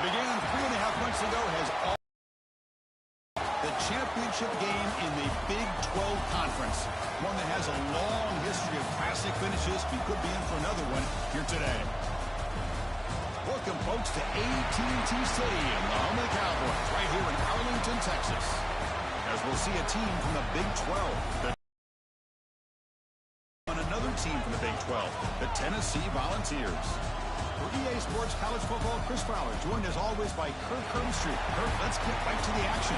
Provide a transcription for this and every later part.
What began 3.5 months ago has all the championship game in the Big 12 Conference. One that has a long history of classic finishes. We could be in for another one here today. Welcome, folks, to AT&T Stadium, the home of the Cowboys, right here in Arlington, Texas. As we'll see a team from the Big 12. Another team from the Big 12, the Tennessee Volunteers. For EA Sports College Football, Chris Fowler, joined as always by Kirk Herbstreit. Kirk, let's get right to the action.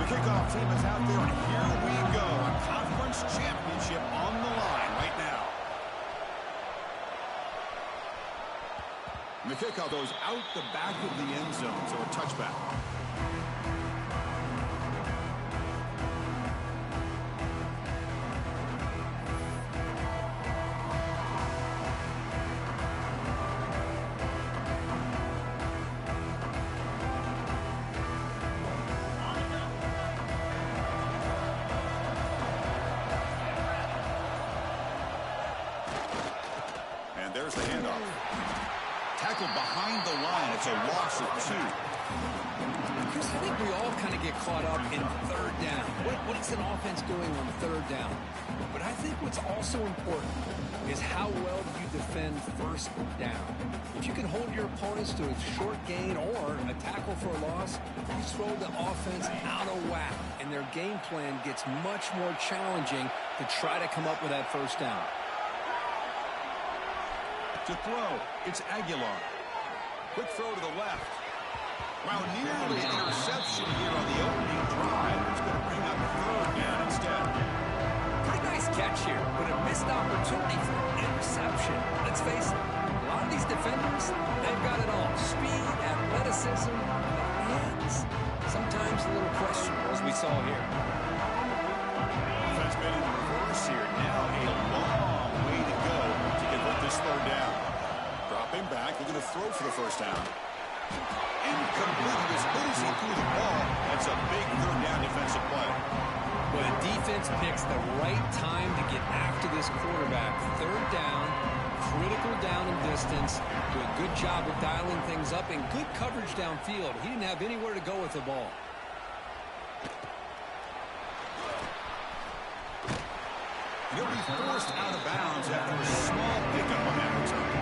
Kickoff team is out there, and here we go. A conference championship on the line right now. And the kickoff goes out the back of the end zone, so a touchback. There's the handoff. Tackled behind the line. It's a loss of 2. Chris, I think we all kind of get caught up in third down. What is an offense doing on third down? But I think what's also important is how well do you defend first down. If you can hold your opponents to a short gain or a tackle for a loss, you throw the offense out of whack, and their game plan gets much more challenging to try to come up with that first down. To throw, it's Aguilar. Quick throw to the left. Wow, nearly an interception here on the opening drive. It's going to bring up third down instead. Pretty nice catch here, but a missed opportunity for an interception. Let's face it, a lot of these defenders, they've got it all. Speed, athleticism, hands. Sometimes a little questionable, as we saw here. Offense been in the reverse here. Now a long way to go to convert this third down. Dropping back, they're going to throw for the first down. Incomplete. As good as he threw the ball, that's a big third down defensive play. But a defense picks the right time to get after this quarterback. Third down, critical down and distance. Do a good job of dialing things up and good coverage downfield. He didn't have anywhere to go with the ball. He'll be forced out of bounds after a small pickup on that return.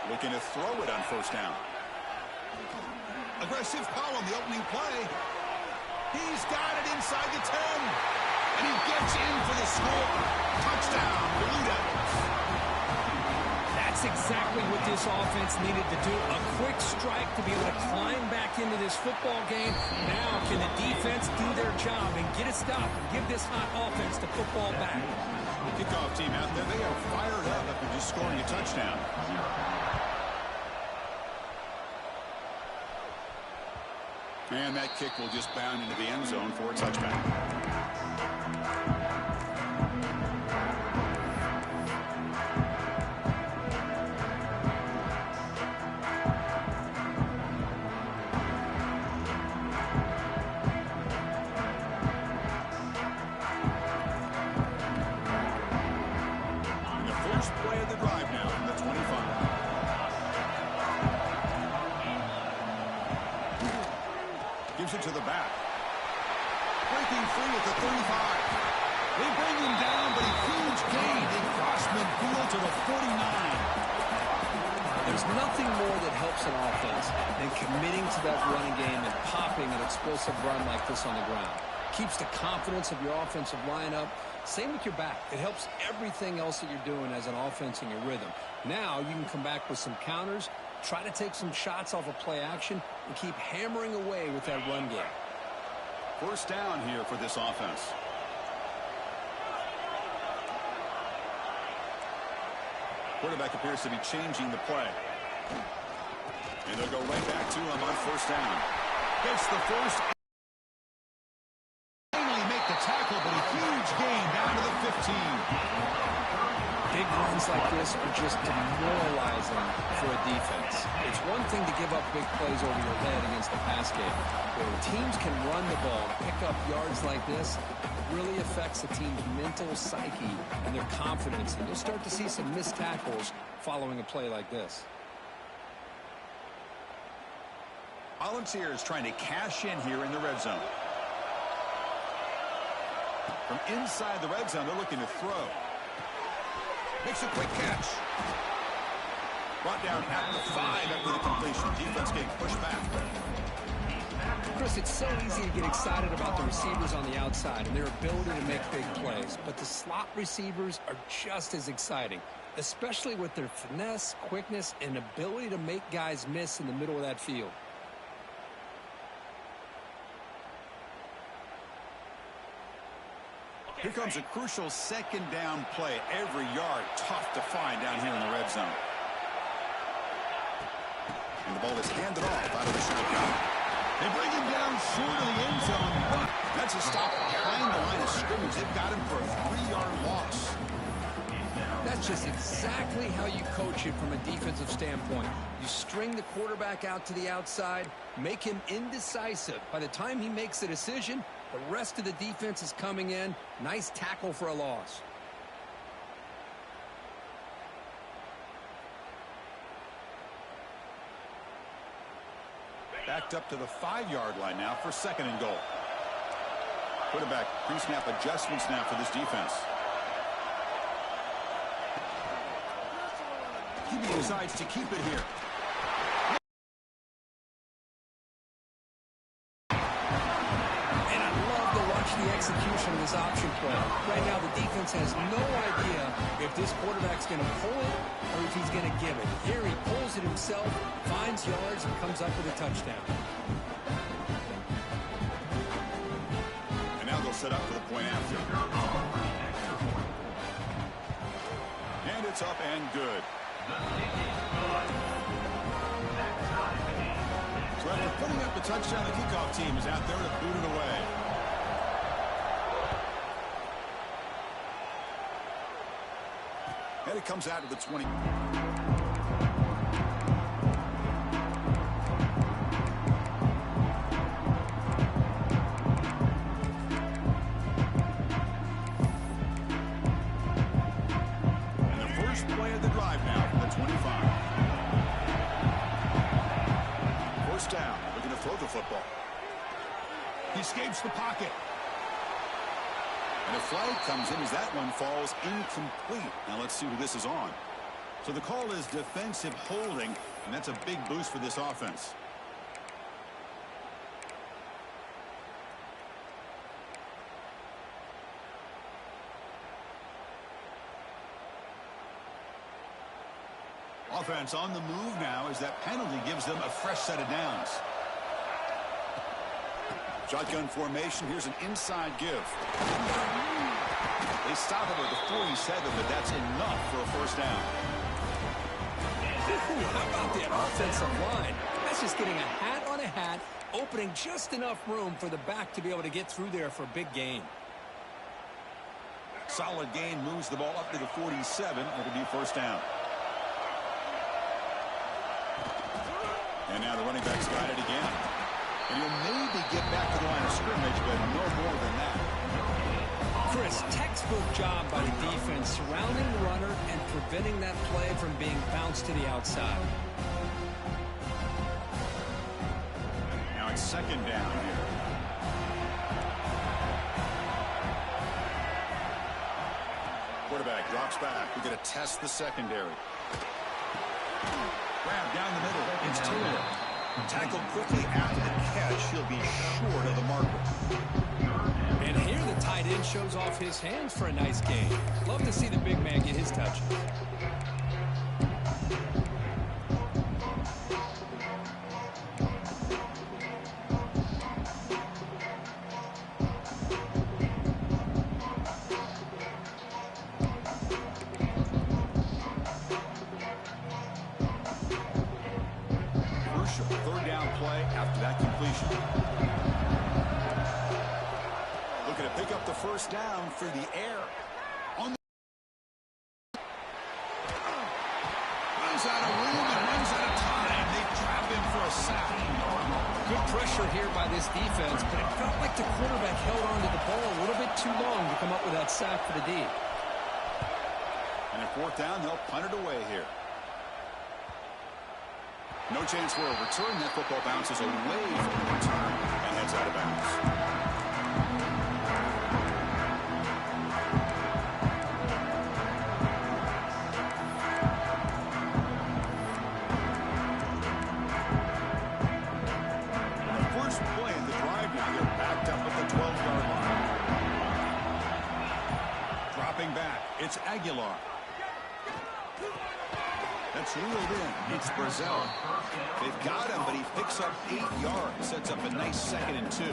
Looking to throw it on first down. Aggressive call on the opening play. He's got it inside the 10. And he gets in for the score. Touchdown, Blue Devils. That's exactly what this offense needed to do. A quick strike to be able to climb back into this football game. Now can the defense do their job and get a stop and give this hot offense the football back? The kickoff team out there, they are fired up after just scoring a touchdown. And that kick will just bound into the end zone for a touchback. And the first play of the drive now from the 25. Gives it to the back. Breaking free at the 35. They bring him down, but a huge gain in Crossman Field to the 49. There's nothing more that helps an offense than committing to that running game and popping an explosive run like this on the ground. Keeps the confidence of your offensive lineup. Same with your back. It helps everything else that you're doing as an offense in your rhythm. Now you can come back with some counters Try to take some shots off of play action and keep hammering away with that run game. First down here for this offense. Quarterback appears to be changing the play. And they'll go right back to him on first down. Gets the first. Finally make the tackle, but a huge gain down to the 15. Big runs like this are just demoralizing for a defense. It's one thing to give up big plays over your head against the pass game. But when teams can run the ball and pick up yards like this, it really affects the team's mental psyche and their confidence. And you'll start to see some missed tackles following a play like this. Volunteers trying to cash in here in the red zone. From inside the red zone, they're looking to throw. Makes a quick catch. Brought down at the 5 after the completion. Defense getting pushed back. Chris, it's so easy to get excited about the receivers on the outside and their ability to make big plays. But the slot receivers are just as exciting, especially with their finesse, quickness, and ability to make guys miss in the middle of that field. Here comes a crucial second down play. Every yard tough to find down here in the red zone. And the ball is handed off out of the shotgun. They bring him down short of the end zone. But that's a stop behind the line of scrimmage. They've got him for a 3-yard loss. That's just exactly how you coach it from a defensive standpoint. You string the quarterback out to the outside, make him indecisive. By the time he makes a decision, the rest of the defense is coming in. Nice tackle for a loss. Backed up to the 5-yard line now for second and goal. Quarterback pre-snap adjustments now for this defense. He decides to keep it here. And I love to watch the execution of this option play. Right now, the defense has no idea if this quarterback's going to pull it or if he's going to give it. Here he pulls it himself, finds yards, and comes up with a touchdown. And now they'll set up for the point after. And it's up and good. So after putting up the touchdown, the kickoff team is out there to boot it away. And it comes out to the 20. And the first play of the drive now from the 25. First down, looking to throw the football. He escapes the pocket. And a flag comes in as that one falls incomplete. Now let's see who this is on. So the call is defensive holding, and that's a big boost for this offense. Offense on the move now as that penalty gives them a fresh set of downs. Shotgun formation. Here's an inside give. They stop him at the 47, but that's enough for a first down. How about that offensive line? That's just getting a hat on a hat, opening just enough room for the back to be able to get through there for a big gain. Solid gain, moves the ball up to the 47. It'll be first down. And now the running back's got it again. And he'll maybe get back to the line of scrimmage, but no more than that. Chris, textbook job by the defense surrounding the runner and preventing that play from being bounced to the outside. Now it's second down here. Quarterback drops back. We're going to test the secondary. Grab down the middle. It's Taylor. Tackled quickly after the catch. He'll be short of the marker. And here the tight end shows off his hands for a nice gain. Love to see the big man get his touch. Looking to pick up the first down through the air. On the runs out of room and runs out of time. They trap him for a sack. Good pressure here by this defense, but it felt like the quarterback held onto the ball a little bit too long to come up with that sack for the D. And at fourth down, they'll punt it away here. No chance for a return. That football bounces away from the return and heads out of bounds. It's Aguilar. That's reeled in. It's Brazil. They've got him, but he picks up 8 yards. Sets up a nice 2nd and 2.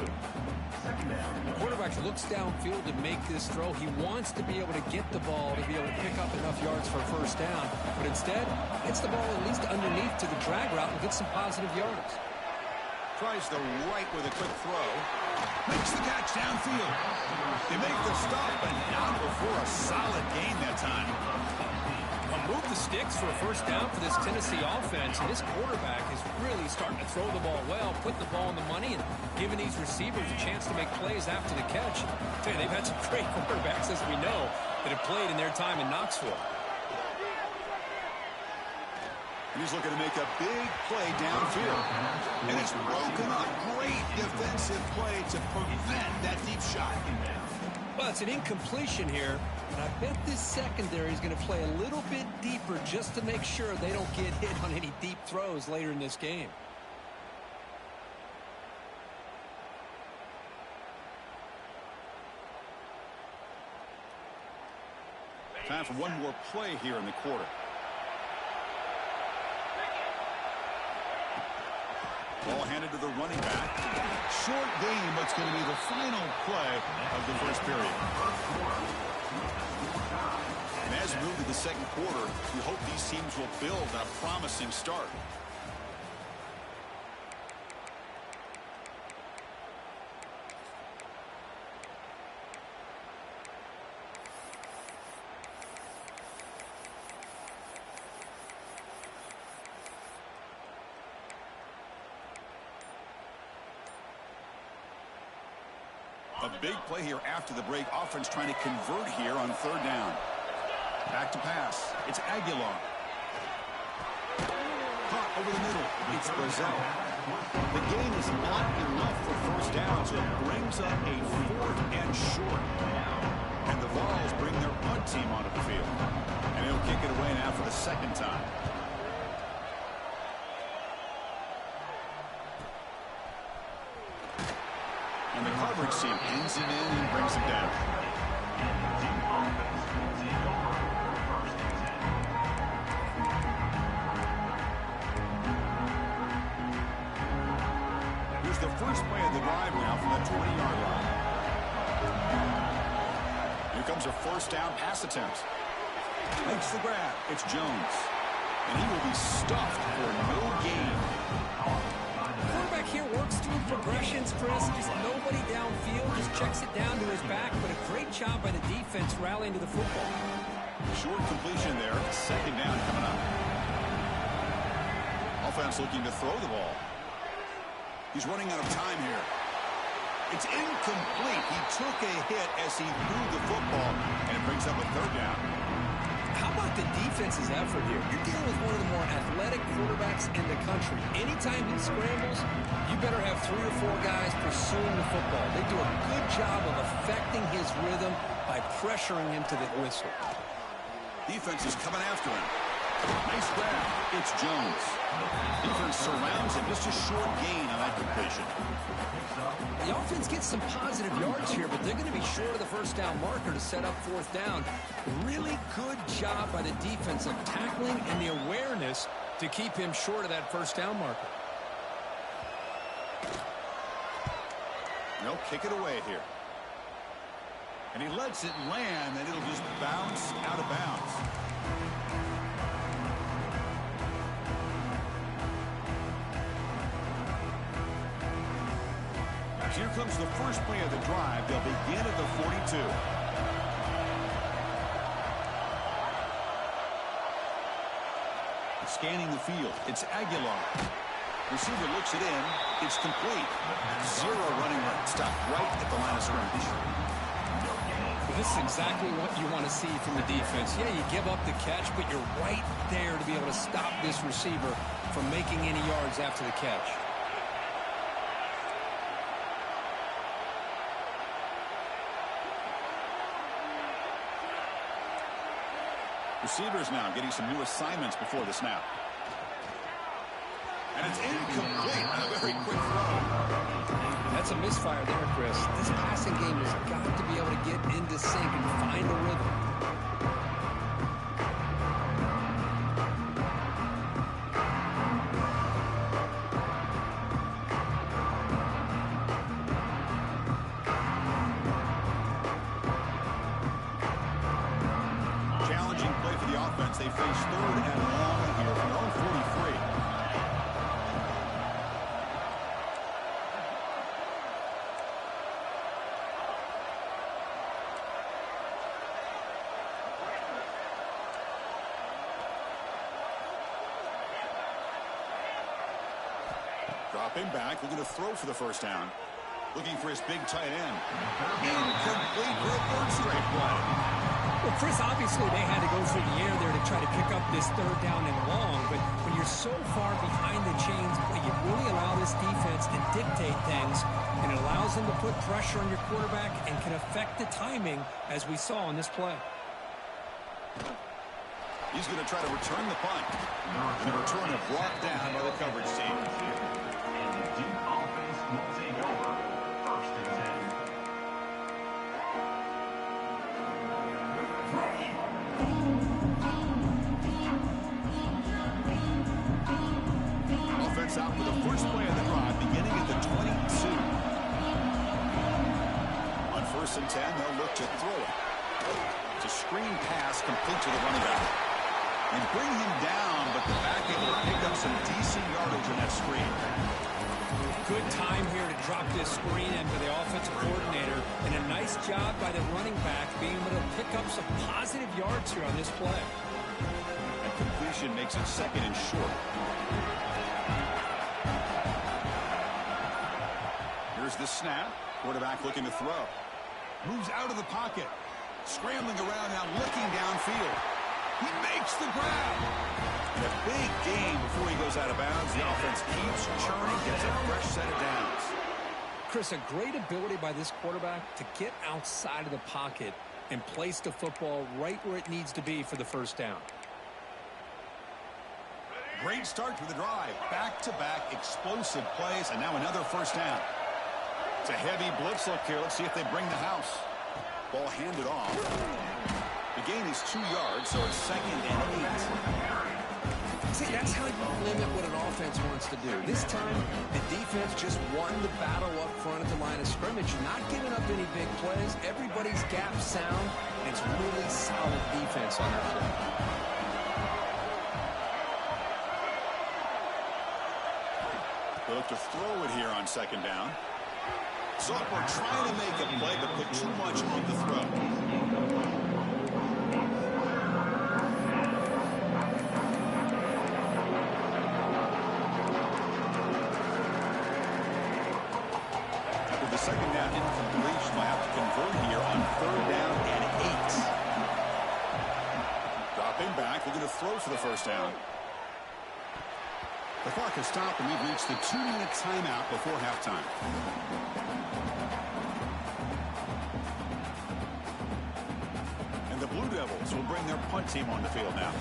The quarterback looks downfield to make this throw. He wants to be able to get the ball to be able to pick up enough yards for a first down. But instead, hits the ball at least underneath to the drag route and gets some positive yards. Tries the right with a quick throw. Makes the catch downfield. They make the stop, but not before a solid gain that time. Move the sticks for a first down for this Tennessee offense. And this quarterback is really starting to throw the ball well, putting the ball in the money, and giving these receivers a chance to make plays after the catch. I tell you, they've had some great quarterbacks, as we know, that have played in their time in Knoxville. And he's looking to make a big play downfield. And it's broken up. Great defensive play to prevent that deep shot. Well, it's an incompletion here, but I bet this secondary is going to play a little bit deeper just to make sure they don't get hit on any deep throws later in this game. Time for one more play here in the quarter. Ball handed to the running back. Short game, but it's going to be the final play of the first period. And as we move to the second quarter, we hope these teams will build on a promising start. A big play here after the break. Offense trying to convert here on third down. Back to pass. It's Aguilar. Caught over the middle. It's Brazil. The gain is not enough for first down, so it brings up a 4th and short. And the Vols bring their punt team onto the field. And he'll kick it away now for the 2nd time. And the coverage team pins him in and brings him down. Here's the first play of the drive now from the 20-yard line. Here comes a first down pass attempt. Makes the grab. It's Jones. And he will be stuffed for no gain. Quarterback here works through progressions, Chris. Just nobody downfield, just checks it down to his back, but a great job by the defense rallying to the football. Short completion there. 2nd down coming up. Offense looking to throw the ball. He's running out of time here. It's incomplete. He took a hit as he threw the football, and it brings up a 3rd down. How about the defense's effort here? You're dealing with one of the more athletic quarterbacks in the country. Anytime he scrambles, you better have 3 or 4 guys pursuing the football. They do a good job of affecting his rhythm by pressuring him to the whistle. Defense is coming after him. Nice grab. It's Jones. Defense surrounds him. Just a short gain on that completion. The offense gets some positive yards here, but they're going to be short of the first down marker to set up 4th down. Really good job by the defense of tackling and the awareness to keep him short of that first down marker. They'll kick it away here. And he lets it land, and it'll just bounce out of bounds. Here comes the first play of the drive. They'll begin at the 42. Scanning the field. It's Aguilar. Receiver looks it in. It's complete. Zero running room. Stop right at the line of scrimmage. This is exactly what you want to see from the defense. Yeah, you give up the catch, but you're right there to be able to stop this receiver from making any yards after the catch. Receivers now getting some new assignments before the snap. And it's incomplete on a very quick throw. That's a misfire there, Chris. This passing game has got to be able to get into sync and find a rhythm. Challenging play for the offense. They face third and long here from their own 43. Dropping back, looking to throw for the first down. Looking for his big tight end. Incomplete for a third straight play. Well, Chris, obviously they had to go through the air there to try to pick up this third down and long, but when you're so far behind the chains, you really allow this defense to dictate things, and it allows them to put pressure on your quarterback and can affect the timing, as we saw on this play. He's going to try to return the punt. The return is brought down by the coverage team. And the deep offense will take over. First and 10. Offense out for the first play of the drive, beginning at the 22. On first and 10, they'll look to throw it. It's a screen pass complete to the running back. And bring him down, but the back able to pick up some decent yardage in that screen. Good time here to drop this screen in for the offensive coordinator, and a nice job by the running back being able to pick up some positive yards here on this play. And completion makes it second and short. Here's the snap. Quarterback looking to throw. Moves out of the pocket. Scrambling around now, looking downfield. He makes the grab. And a big gain before he goes out of bounds. The offense keeps churning, gets a fresh set of downs. Chris, a great ability by this quarterback to get outside of the pocket and place the football right where it needs to be for the first down. Great start to the drive. Back-to-back explosive plays, and now another first down. It's a heavy blitz look here. Let's see if they bring the house. Ball handed off. The gain is 2 yards, so it's second and 8. See, that's how you limit what an offense wants to do. This time, the defense just won the battle up front at the line of scrimmage, not giving up any big plays. Everybody's gap sound, and it's really solid defense on that play. They look to throw it here on second down. Sophomore trying to make a play, but put too much on the throw. With the second down incomplete, they'll have to convert here on third down and 8. Dropping back, looking to throw for the first down. The clock has stopped, and we've reached the 2-minute timeout before halftime. And the Blue Devils will bring their punt team on the field now.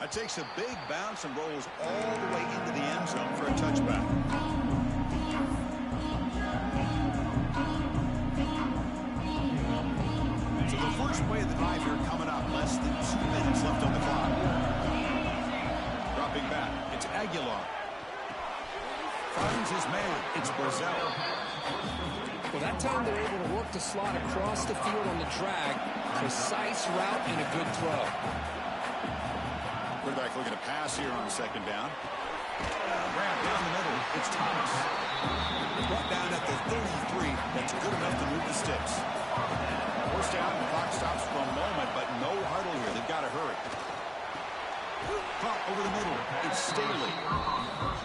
That takes a big bounce and rolls all the way into the end zone for a touchback. So the first play of the drive here coming up. Less than 2 minutes left on the clock. Dropping back. It's Aguilar. Finds his man. It's Brazell. Well, that time they're able to work the slot across the field on the drag. Precise route and a good throw. Quarterback looking to pass here on second down. Grab down the middle. It's Thomas. Brought down at the 33. That's good enough to move the sticks. First down, the clock stops for a moment, but no huddle here. They've got to hurry. Caught over the middle. It's Staley.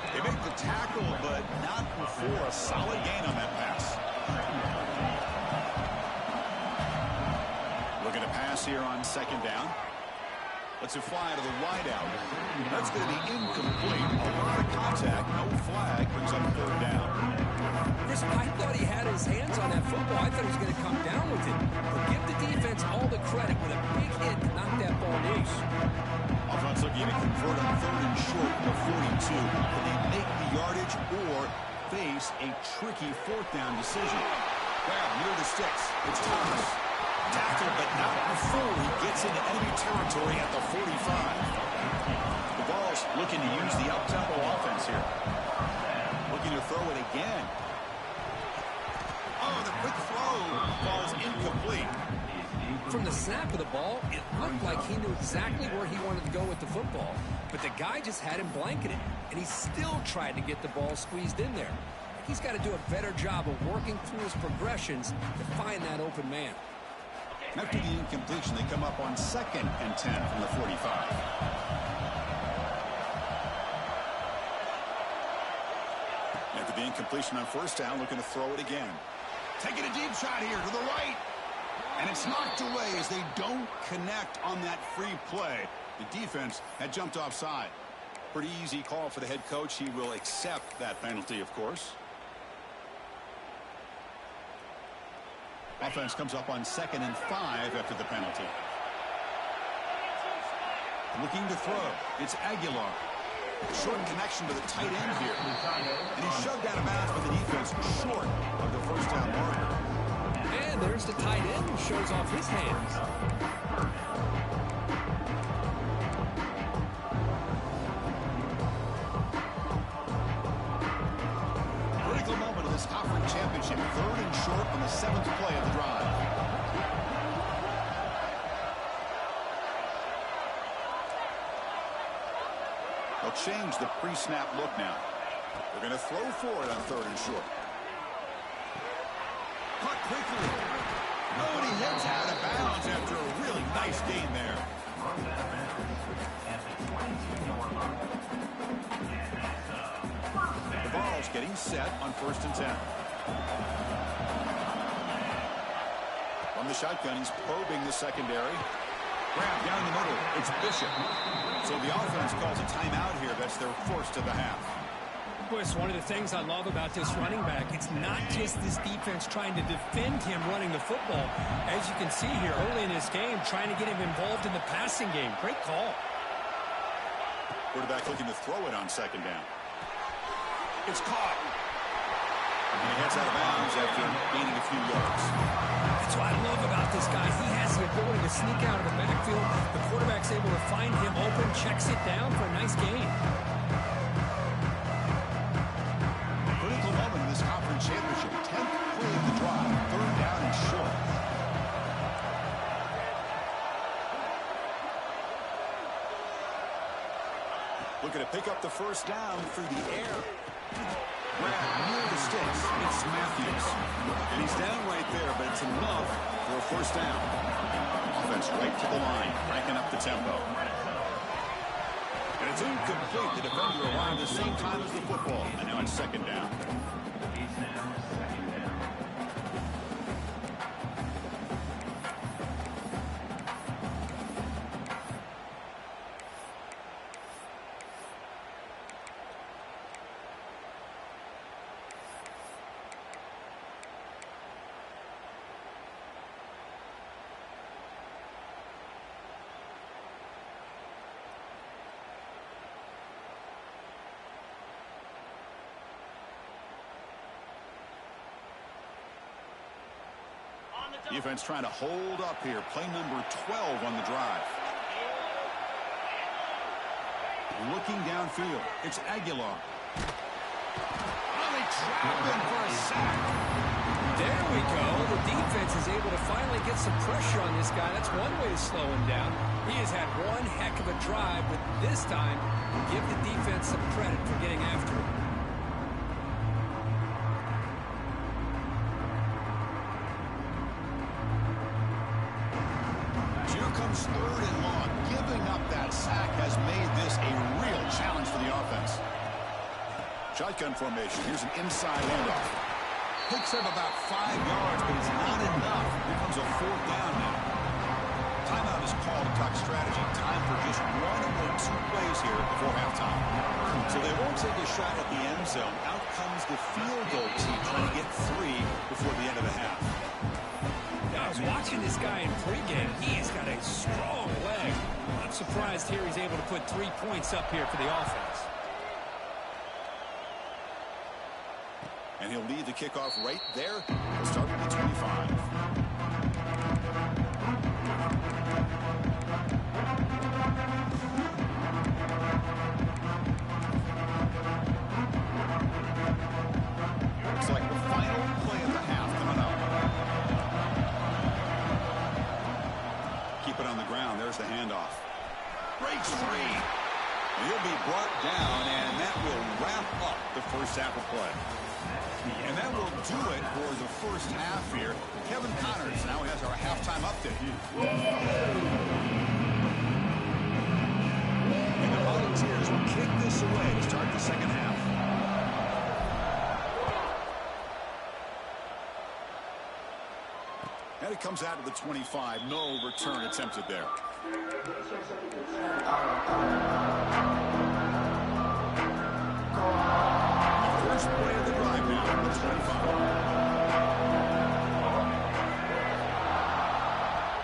They make the tackle, but not before a solid gain on that pass. Looking to pass here on second down. Lets it fly to the wideout. That's going to be incomplete. A lot of contact. No flag. Brings up third down. Chris, I thought he had his hands on that football. I thought he was going to come down with it. But give the defense all the credit with a big hit to knock that ball loose. Offense looking to convert on third and short of 42. Can they make the yardage or face a tricky fourth down decision? Grab near the sticks. It's Thomas. Tackled, but not before he gets into enemy territory at the 45. The Vols looking to use the up-tempo offense here. Looking to throw it again. Oh, the quick throw falls incomplete. From the snap of the ball, it looked like he knew exactly where he wanted to go with the football. But the guy just had him blanketed, and he still tried to get the ball squeezed in there. He's got to do a better job of working through his progressions to find that open man. After the incompletion, they come up on 2nd and 10 from the 45. After the incompletion on first down, looking to throw it again. Taking a deep shot here to the right. And it's knocked away as they don't connect on that free play. The defense had jumped offside. Pretty easy call for the head coach. He will accept that penalty, of course. Offense comes up on 2nd and 5 after the penalty. Looking to throw. It's Aguilar. Short connection to the tight end here. And he's shoved out of bounds by the defense short of the first down marker. And there's the tight end who shows off his hands. Critical moment of this conference championship. 3rd and short on the 7th play of the drive. They'll change the pre-snap look now. They're going to throw for it on 3rd and short. Caught quickly. Oh, and he heads out of bounds after a really nice gain there. The Vols getting set on 1st and 10. From the shotgun, he's probing the secondary. Grab down the middle. It's Bishop. So the offense calls a timeout here. That's their first of the half. Chris, one of the things I love about this running back, it's not just this defense trying to defend him running the football. As you can see here early in this game, trying to get him involved in the passing game. Great call. Quarterback looking to throw it on 2nd down. It's caught. And he heads out of bounds after gaining a few yards. That's what I love about this guy. He has the ability to sneak out of the backfield. The quarterback's able to find him open, checks it down for a nice gain. Critical moment in this conference championship. 10th play of the drive. 3rd down and short. Looking to pick up the first down through the air. Grab near the sticks. It's Matthews. And he's down right there, but it's enough for a first down. Offense right to the line, cranking up the tempo. And it's incomplete. The defender arrived at the same time as the football. And now it's 2nd down. Defense trying to hold up here. Play number 12 on the drive. Looking downfield. It's Aguilar. Oh, they trap him for a sack. There we go. The defense is able to finally get some pressure on this guy. That's one way to slow him down. He has had one heck of a drive, but this time, give the defense some credit for getting after him. Here comes 3rd and long. Giving up that sack has made this a real challenge for the offense. Shotgun formation. Here's an inside handoff. Picks up about 5 yards, but it's not enough. Here comes a 4th down now. Timeout is called to talk strategy. Time for just 1 or 2 plays here before halftime. So they won't take a shot at the end zone. Out comes the field goal team trying to get 3 before the end of the half. Now, I was watching this guy in pregame. He has got a strong leg. I'm surprised here he's able to put 3 points up here for the offense. And he'll lead the kickoff right there. He'll start at the 25. Looks like the final play of the half coming up. Keep it on the ground. There's the handoff. Breaks free. And he'll be brought down, and that will wrap up the first half of play. And that will do it for the first half here. Kevin Connors now has our halftime update. And the Volunteers will kick this away to start the second half. And it comes out to the 25. No return attempted there. First play of the drive now on the 25.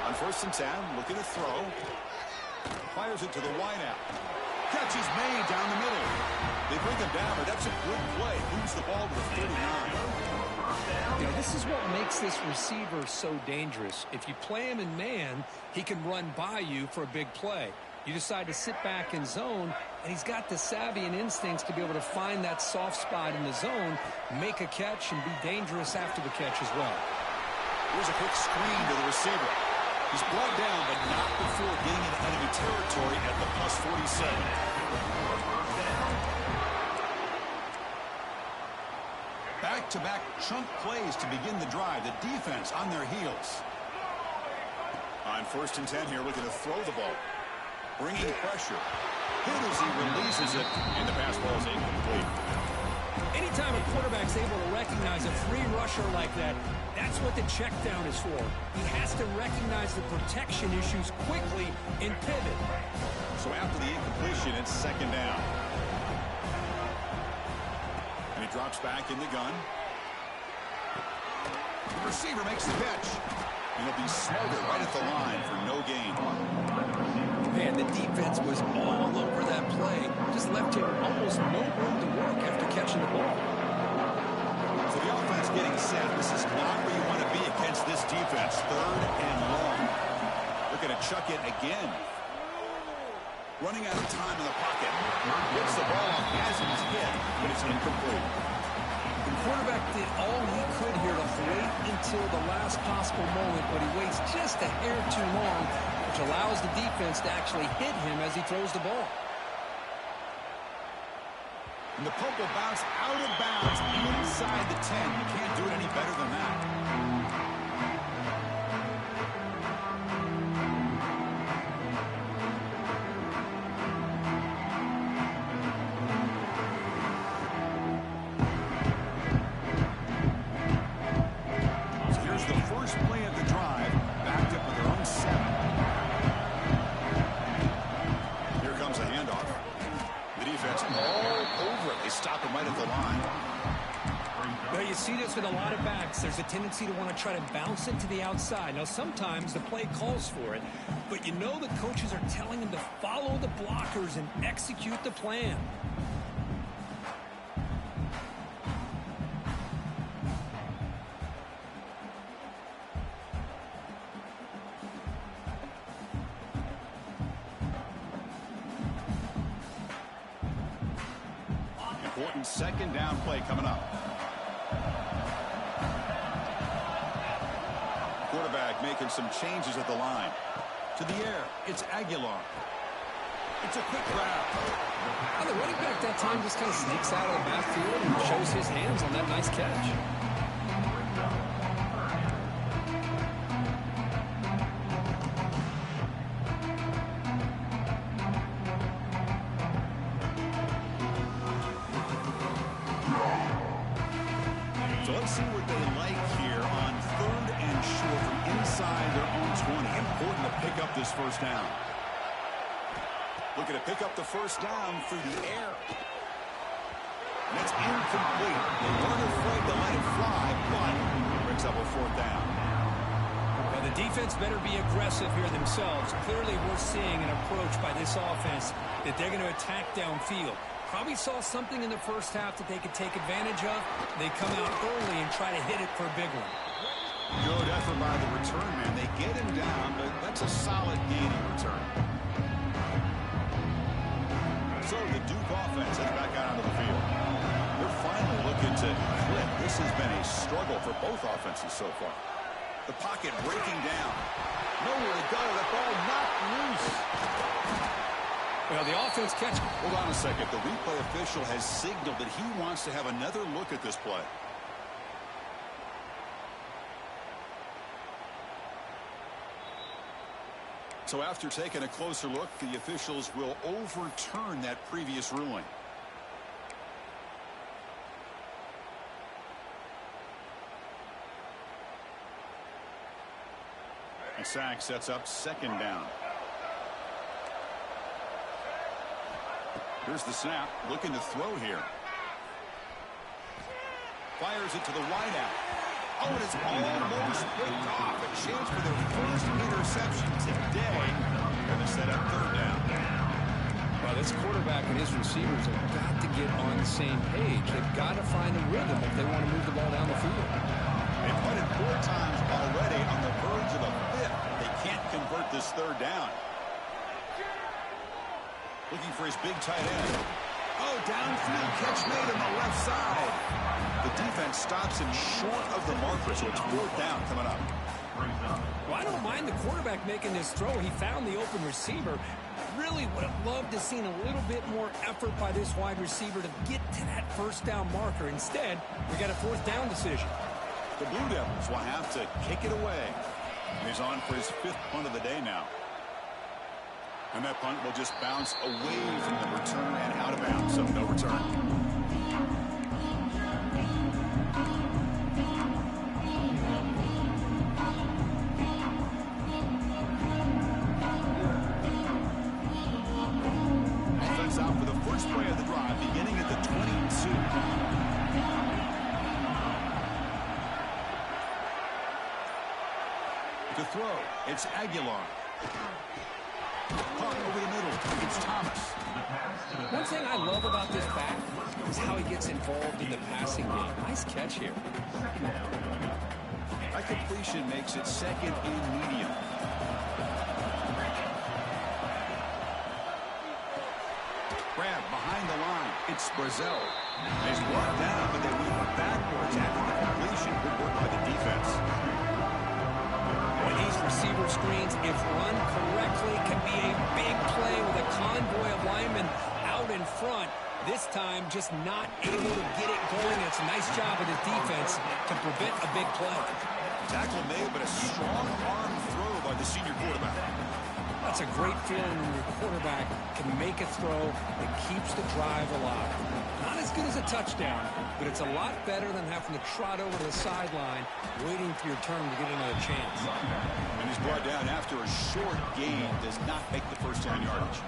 On 1st and 10, looking to throw. Fires it to the wideout. Catch is made down the middle. They bring him down, but that's a good play. Moves the ball to the 39. You know, this is what makes this receiver so dangerous. If you play him in man, he can run by you for a big play. You decide to sit back in zone, and he's got the savvy and instincts to be able to find that soft spot in the zone, make a catch, and be dangerous after the catch as well. Here's a quick screen to the receiver. He's brought down, but not before getting into enemy territory at the plus 47. Back-to-back chunk plays to begin the drive. The defense on their heels. On 1st and 10 here, looking to throw the ball. Bringing pressure. Hit as he releases it, and the pass ball is incomplete. Anytime a quarterback's able to recognize a free rusher like that, that's what the check down is for. He has to recognize the protection issues quickly and pivot. So after the incompletion, it's 2nd down. And he drops back in the gun. The receiver makes the catch. And he'll be smothered right at the line for no gain. Man, the defense was all over that play. Just left him almost no room to work after catching the ball. So the offense getting set. This is not where you want to be against this defense. 3rd and long. Looking to chuck it again. Running out of time in the pocket. Gets the ball off as he's hit, but it's incomplete. The quarterback did all he could here to wait until the last possible moment, but he waits just a hair too long, which allows the defense to actually hit him as he throws the ball. And the puck will bounce out of bounds inside the 10. You can't do it any better than that. So here's the first play of the drive, backed up with their own 7. Here comes a handoff. The defense all over it. They stop him right at the line. Well, you see this with a lot of backs. There's a tendency to want to try to bounce it to the outside. Now, sometimes the play calls for it, but you know the coaches are telling them to follow the blockers and execute the plan. Important 2nd down play coming up. quarterback making some changes at the line. To the air, it's Aguilar. It's a quick grab. And the running back that time just kind of sneaks out of the backfield and shows his hands on that nice catch. So let's see what they like here on 3rd and short from inside their own 20. Important to pick up this first down. Looking to pick up the first down through the air. And it's incomplete. They weren't afraid to let it fly, but brings up a 4th down. Well, the defense better be aggressive here themselves. Clearly, we're seeing an approach by this offense that they're going to attack downfield. Probably saw something in the first half that they could take advantage of. They come out early and try to hit it for a big one. Good effort by the return man. They get him down, but that's a solid gain in return. So the Duke offense heads back out onto the field. They're finally looking to clip. This has been a struggle for both offenses so far. The pocket breaking down. Nowhere to go. The ball knocked loose. Well, the offense catch. Hold on a second. The replay official has signaled that he wants to have another look at this play. So after taking a closer look, the officials will overturn that previous ruling. A sack sets up 2nd down. Here's the snap, looking to throw here. Fires it to the wideout. Oh, and it's almost picked off. A chance for their first interception today. Going to set up 3rd down. Well, this quarterback and his receivers have got to get on the same page. They've got to find a rhythm if they want to move the ball down the field. They've put it 4 times already on the verge of a 5th. They can't convert this 3rd down. Looking for his big tight end. Oh, downfield catch made on the left side. The defense stops him short of the marker, so it's 4th down coming up. Well, I don't mind the quarterback making this throw. He found the open receiver. Really would have loved to have seen a little bit more effort by this wide receiver to get to that 1st down marker. Instead, we got a 4th down decision. The Blue Devils will have to kick it away. He's on for his 5th punt of the day now. And that punt will just bounce away from the returner and out of bounds, so no return. Offense out for the first play of the drive, beginning at the 22. To throw, it's Aguilar. Punt over the middle. It's Thomas. One thing I love about this back is how he gets involved in the passing game. Nice catch here. A completion makes it 2nd and medium. Grab behind the line. It's Brazel. He's brought down, but they move backwards after the completion. Good work by the defense. These receiver screens, if run correctly, can be a big play with a convoy of linemen out in front. This time, just not able to get it going. It's a nice job of the defense to prevent a big play. Tackle made, but a strong arm throw by the senior quarterback. That's a great feeling when your quarterback can make a throw that keeps the drive alive. Not as good as a touchdown, but it's a lot better than having to trot over to the sideline, waiting for your turn to get another chance. And he's brought down after a short gain, does not make the first down yardage.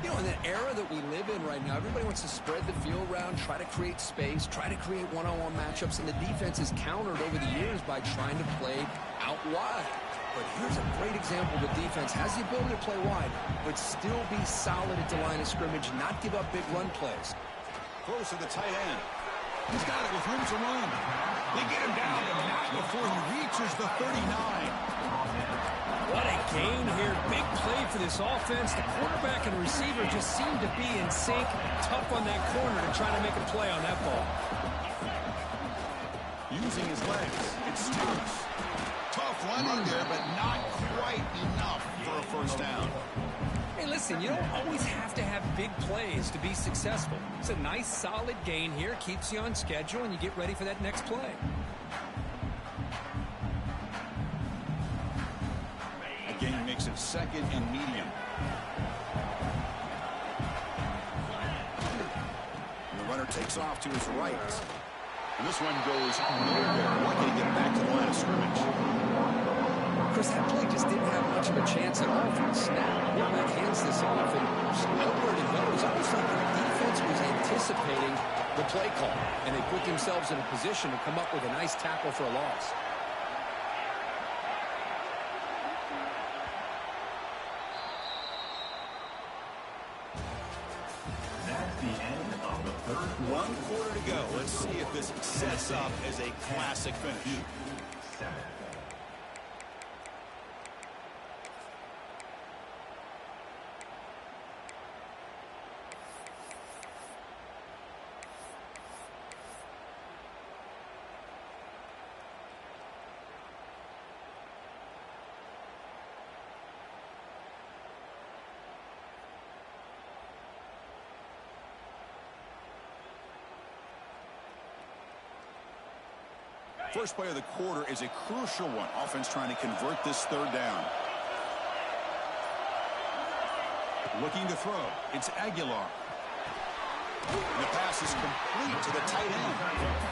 You know, in the era that we live in right now, everybody wants to spread the field around, try to create space, try to create one-on-one matchups, and the defense is countered over the years by trying to play out wide. But here's a great example. The defense has the ability to play wide, but still be solid at the line of scrimmage, not give up big run plays. Close to the tight end. He's got it with room to run. They get him down, but not before he reaches the 39. What a gain here. Big play for this offense. The quarterback and receiver just seem to be in sync. Tough on that corner to try to make a play on that ball. Using his legs, it's Thomas. Tough Running there, but not quite enough for a first down. Hey, listen, you don't always have to have big plays to be successful. It's a nice, solid gain here. Keeps you on schedule, and you get ready for that next play. The gain makes it second and medium. And the runner takes off to his right. And this one goes nowhere. Lucky to get back to the line of scrimmage. Chris, that play just didn't have much of a chance at all for the snap. Quarterback hands this off, and just nowhere to go. It was almost like the defense was anticipating the play call, and they put themselves in a position to come up with a nice tackle for a loss. That's the end of the third. 1 quarter to go. Let's see if this sets up as a classic finish. 7. First play of the quarter is a crucial one. Offense trying to convert this third down. Looking to throw. It's Aguilar. And the pass is complete to the tight end.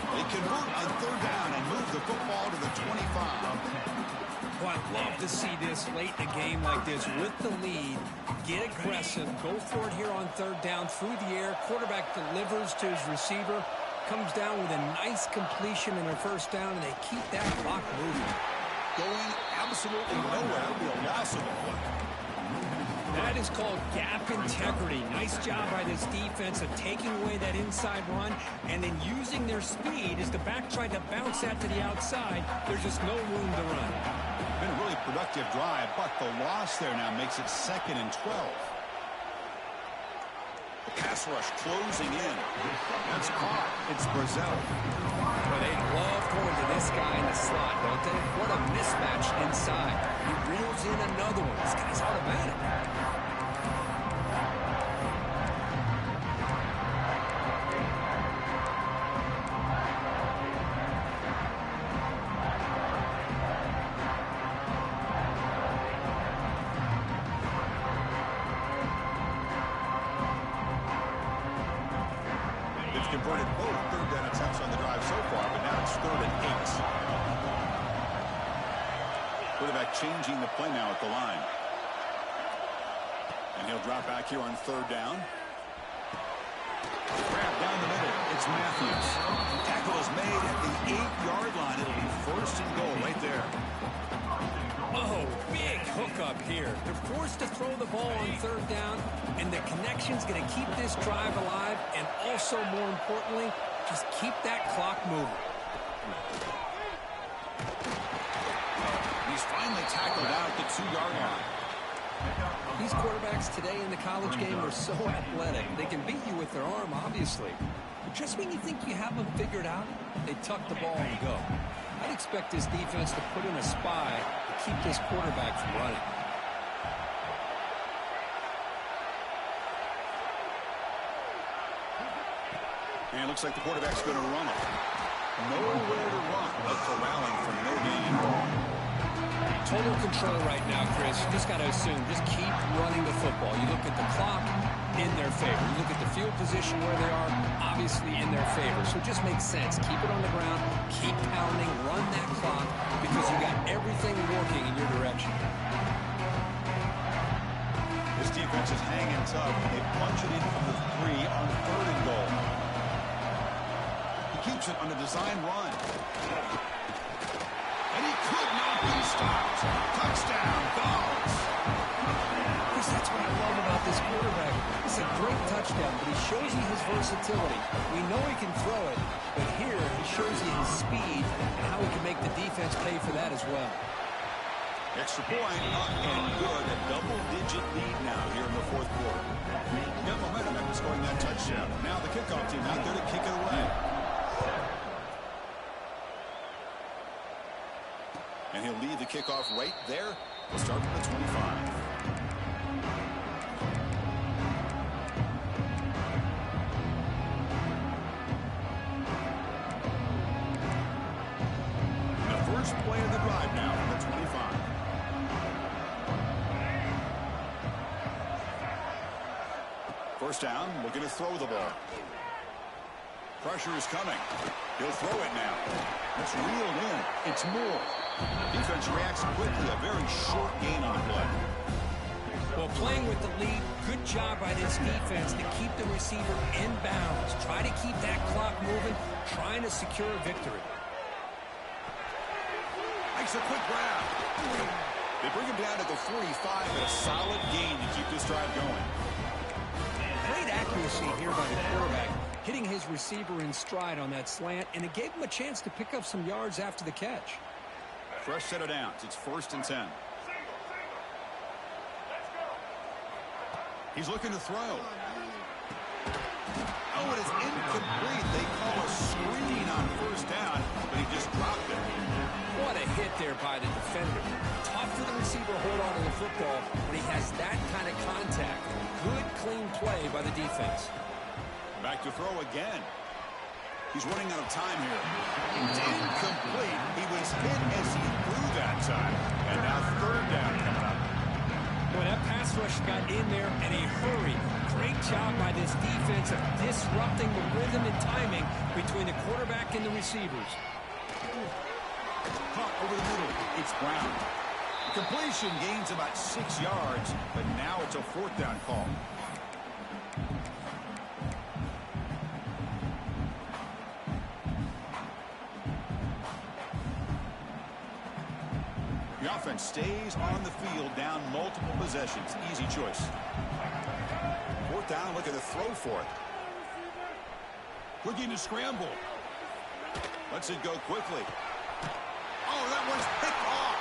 They convert on third down and move the football to the 25. Well, I'd love to see this late in a game like this with the lead. Get aggressive. Go for it here on third down through the air. Quarterback delivers to his receiver. Comes down with a nice completion in their first down, and they keep that clock moving. Going absolutely nowhere. That'll be a loss of a play. That is called gap integrity. Nice job by this defense of taking away that inside run and then using their speed as the back tried to bounce that to the outside. There's just no room to run. Been a really productive drive, but the loss there now makes it 2nd and 12. The pass rush closing in. That's caught. It's Brazil. Well, they love going to this guy in the slot, don't they? What a mismatch inside. He reels in another one. This guy's automatic. Converted both third down attempts on the drive so far, but now it's 3rd and 8. Quarterback changing the play now at the line. And he'll drop back here on 3rd down. Grab down the middle. It's Matthews. Tackle is made at the 8-yard line. It'll be 1st and goal right there. Oh, big hookup here. They're forced to throw the ball on third down, and the connection's going to keep this drive alive, and also, more importantly, just keep that clock moving. He's finally tackled out at the 2-yard line. These quarterbacks today in the college game are so athletic. They can beat you with their arm, obviously. But just when you think you have them figured out, they tuck the ball and go. I'd expect this defense to put in a spy to keep this quarterback from running. And it looks like the quarterback's going to run it. Nowhere to run, but corralling for no gain. Total control right now, Chris. You just got to assume, just keep running the football. You look at the clock, in their favor. You look at the field position where they are, obviously in their favor. So it just makes sense. Keep it on the ground, keep pounding, run that clock, because you got everything working in your direction. This defense is hanging tough. They punch it in from the 3 on 3rd and goal. He keeps it on a design run. And he could not be stopped. Touchdown, Dogs. Chris, that's what I love about this quarterback. It's a great touchdown, but he shows you his versatility. We know he can throw it, but here he shows you his speed and how he can make the defense pay for that as well. Extra point up and good. A double-digit lead now here in the 4th quarter. Got momentum after scoring that touchdown. Now the kickoff team out there to kick it away. And he'll lead the kickoff right there. We'll start from the 25. First play of the drive now from the 25. First down, looking to throw the ball. Pressure is coming. He'll throw it now. It's reeled in. It's more. Defense reacts quickly. A very short gain on the play. Well, playing with the lead, good job by this defense to keep the receiver in bounds. Try to keep that clock moving, trying to secure a victory. Makes a quick grab. They bring him down to the 45, and a solid gain to keep this drive going. Great accuracy here by the quarterback, hitting his receiver in stride on that slant, and it gave him a chance to pick up some yards after the catch. Fresh set of downs. It's 1st and 10. He's looking to throw. Oh, it is incomplete. They call a screen on 1st down, but he just dropped it. What a hit there by the defender. Tough for the receiver to hold on to the football when he has that kind of contact. Good, clean play by the defense. Back to throw again. He's running out of time here. It's incomplete. He was hit as he threw that time. And now 3rd down coming up. Well, that pass rush got in there in a hurry. Great job by this defense of disrupting the rhythm and timing between the quarterback and the receivers. Caught over the middle. It's Brown. Completion gains about 6 yards, but now it's a 4th down call. The offense stays on the field, down multiple possessions. Easy choice. 4th down, looking to throw for it. Looking to scramble. Lets it go quickly. Oh, that one's picked off.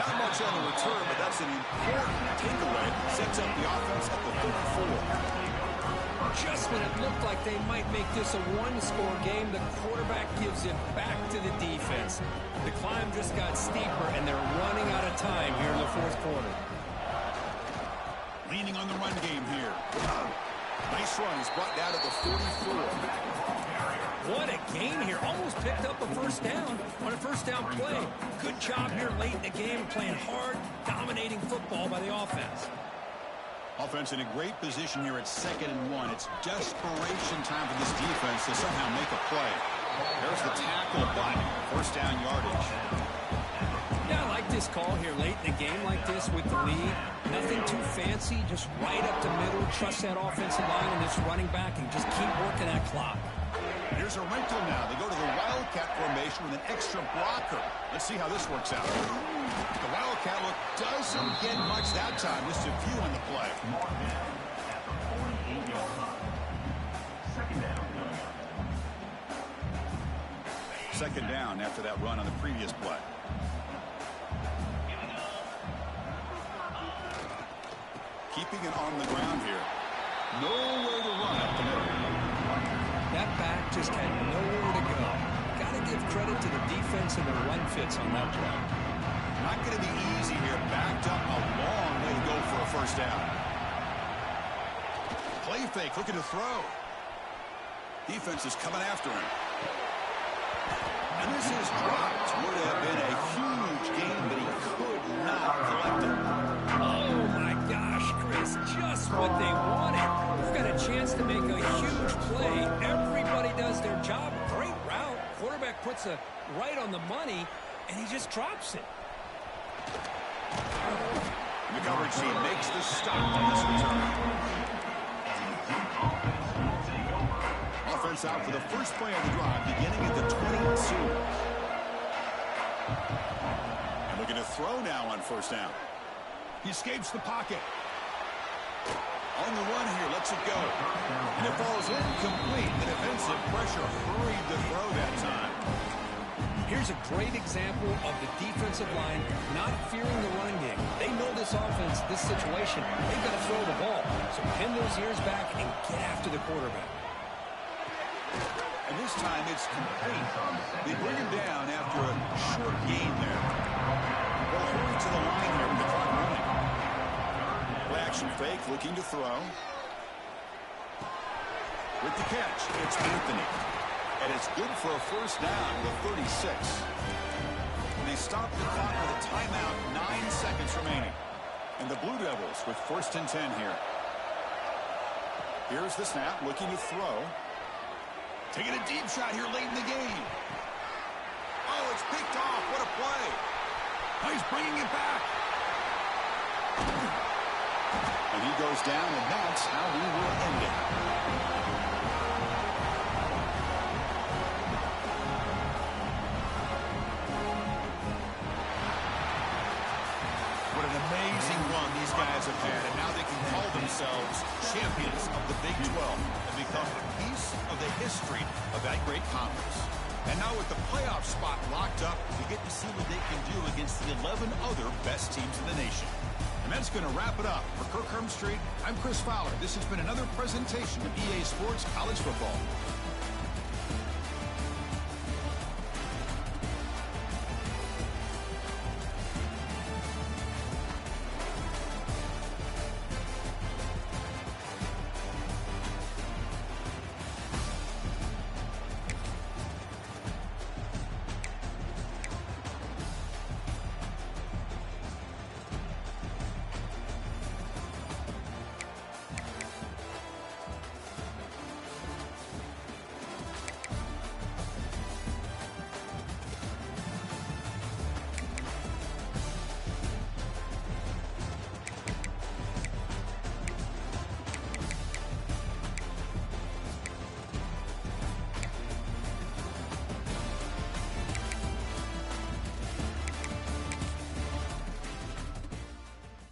Not much on the return, but that's an important takeaway. Sets up the offense at the 34. Just when it looked like they might make this a one-score game, the quarterback gives it back to the defense. The climb just got steeper, and they're running out of time here in the 4th quarter. Leaning on the run game here. Nice run. He's brought down at the 44. What a gain here. Almost picked up a 1st down on a 1st down play. Good job here late in the game, playing hard, dominating football by the offense. Offense in a great position here at 2nd and 1. It's desperation time for this defense to somehow make a play. There's the tackle by 1st down yardage. Yeah, I like this call here late in the game like this with the lead. Nothing too fancy, just right up the middle. Trust that offensive line and this running back and just keep working that clock. Here's a wrinkle now. They go to the Wildcat formation with an extra blocker. Let's see how this works out. The Wildcat look doesn't get much that time. Just a few on the play. Second down after that run on the previous play. Keeping it on the ground here. Nowhere to run up the middle. That back just had nowhere to go. Got to give credit to the defense and the run fits on that play. Not going to be easy here. Backed up a long way to go for a 1st down. Play fake, looking to throw. Defense is coming after him. And this is dropped. Would have been a huge gain, but he could not collect it. Oh, my gosh, Chris. Just what they wanted. We've got a chance to make a huge play. Everybody does their job. Great route. Quarterback puts it right on the money, and he just drops it. The coverage team makes the stop on this return. Offense out for the first play of the drive, beginning at the 22. And looking to throw now on 1st down. He escapes the pocket. On the run here, lets it go. And it falls incomplete. The defensive pressure hurried to throw that time. Here's a great example of the defensive line not fearing the running game. They know this offense, this situation, they've got to throw the ball. So pin those ears back and get after the quarterback. And this time it's complete. They bring him down after a short gain there. They'll hurry to the line here with the clock running. Play action fake, looking to throw. With the catch, it's Anthony. And it's good for a first down with 36. And they stop the clock with a timeout, 9 seconds remaining. And the Blue Devils with 1st and 10 here. Here's the snap, looking to throw. Taking a deep shot here late in the game. Oh, it's picked off. What a play. Oh, he's bringing it back. And he goes down, and that's how we will end it. What an amazing run these guys have had, and now they can call themselves champions of the Big 12 and become a piece of the history of that great conference. And now with the playoff spot locked up, we get to see what they can do against the 11 other best teams in the nation. And that's going to wrap it up. For Kirk Street, I'm Chris Fowler. This has been another presentation of EA Sports College Football.